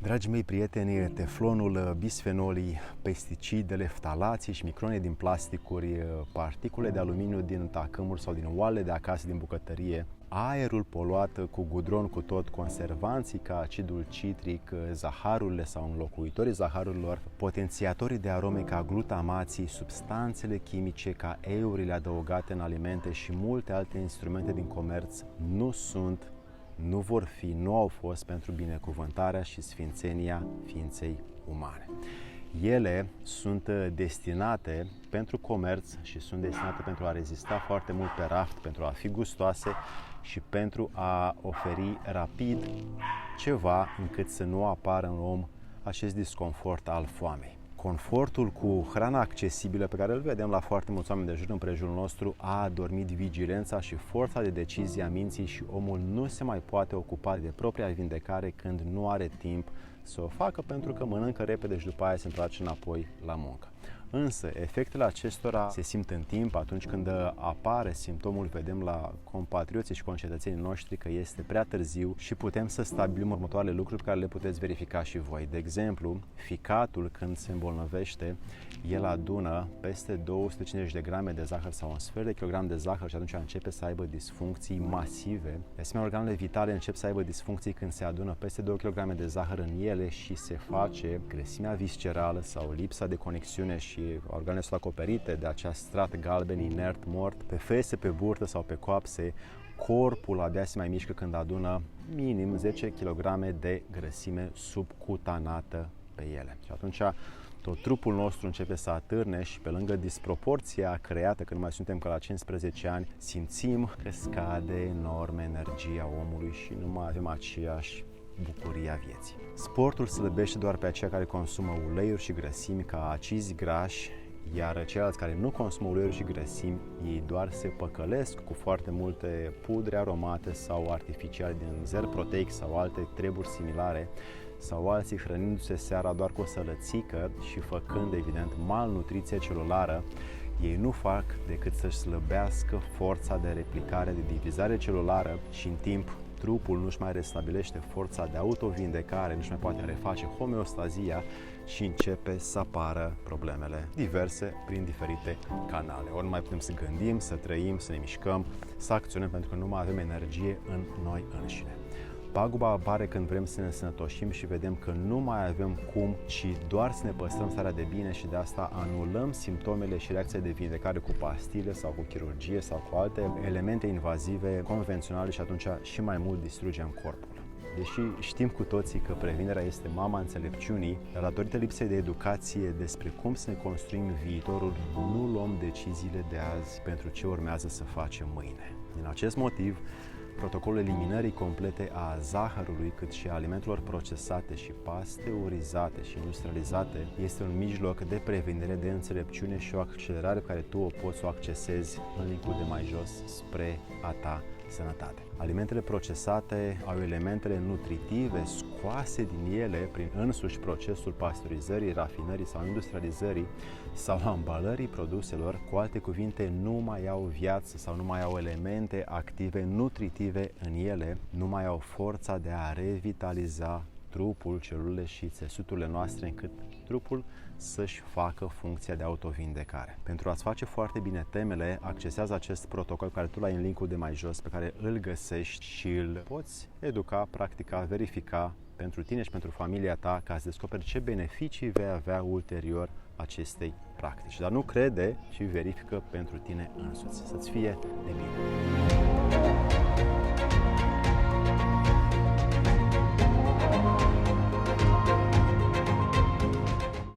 Dragii mei prieteni, teflonul, bisfenolii, pesticidele, ftalații și microne din plasticuri, particule de aluminiu din tacâmuri sau din oalele de acasă, din bucătărie, aerul poluat cu gudron, cu tot, conservanții ca acidul citric, zaharurile sau înlocuitorii zaharurilor, potențiatorii de arome ca glutamații, substanțele chimice ca eurile adăugate în alimente și multe alte instrumente din comerț nu vor fi, nu au fost pentru binecuvântarea și sfințenia ființei umane. Ele sunt destinate pentru comerț și sunt destinate pentru a rezista foarte mult pe raft, pentru a fi gustoase și pentru a oferi rapid ceva încât să nu apară în om acest disconfort al foamei. Confortul cu hrana accesibilă pe care îl vedem la foarte mulți oameni de jur împrejurul nostru a adormit vigilența și forța de decizie a minții și omul nu se mai poate ocupa de propria vindecare când nu are timp să o facă pentru că mănâncă repede și după aia se întoarce înapoi la muncă. Însă, efectele acestora se simt în timp atunci când apare simptomul, vedem la compatrioții și concetățenii noștri că este prea târziu și putem să stabilim următoarele lucruri pe care le puteți verifica și voi. De exemplu, ficatul când se îmbolnăvește, el adună peste 250 de grame de zahăr sau un sfert de kilogram de zahăr și atunci începe să aibă disfuncții masive. De asemenea, organele vitale încep să aibă disfuncții când se adună peste 2 kg de zahăr în ele și se face grăsimea viscerală sau lipsa de conexiune și organele sunt acoperite de acest strat galben, inert, mort, pe fese, pe burtă sau pe coapse. Corpul abia se mai mișcă când adună minim 10 kg de grăsime subcutanată pe ele. Și atunci tot trupul nostru începe să atârne și pe lângă disproporția creată când mai suntem ca la 15 ani, simțim că scade enorm energia omului și nu mai avem aceeași bucuria vieții. Sportul slăbește doar pe aceia care consumă uleiuri și grăsimi ca acizi grași, iar ceilalți care nu consumă uleiuri și grăsimi, ei doar se păcălesc cu foarte multe pudre aromate sau artificiale din zer proteic sau alte treburi similare, sau alții hrănindu-se seara doar cu o sălățică și făcând, evident, malnutriție celulară. Ei nu fac decât să-și slăbească forța de replicare, de divizare celulară și în timp trupul nu-și mai restabilește forța de autovindecare, nu-și mai poate reface homeostazia și începe să apară problemele diverse prin diferite canale. Ori nu mai putem să gândim, să trăim, să ne mișcăm, să acționăm pentru că nu mai avem energie în noi înșine. Paguba apare când vrem să ne sănătoșim și vedem că nu mai avem cum, ci doar să ne păstrăm starea de bine și de asta anulăm simptomele și reacția de vindecare cu pastile sau cu chirurgie sau cu alte elemente invazive convenționale și atunci și mai mult distrugem corpul. Deși știm cu toții că prevenirea este mama înțelepciunii, dar datorită lipsei de educație despre cum să ne construim viitorul, nu luăm deciziile de azi pentru ce urmează să facem mâine. Din acest motiv, protocolul eliminării complete a zahărului, cât și a alimentelor procesate și pasteurizate și industrializate este un mijloc de prevenire, de înțelepciune și o accelerare pe care tu o poți să o accesezi în linkul de mai jos spre a ta sănătate. Alimentele procesate au elementele nutritive scoase din ele prin însuși procesul pasteurizării, rafinării sau industrializării sau ambalării produselor. Cu alte cuvinte, nu mai au viață sau nu mai au elemente active nutritive în ele, nu mai au forța de a revitaliza trupul, celulele și țesuturile noastre încât trupul să-și facă funcția de autovindecare. Pentru a-ți face foarte bine temele, accesează acest protocol care tu l-ai în linkul de mai jos, pe care îl găsești și îl poți educa, practica, verifica pentru tine și pentru familia ta ca să descoperi ce beneficii vei avea ulterior acestei practici. Dar nu crede, ci verifică pentru tine însuți. Să-ți fie de bine!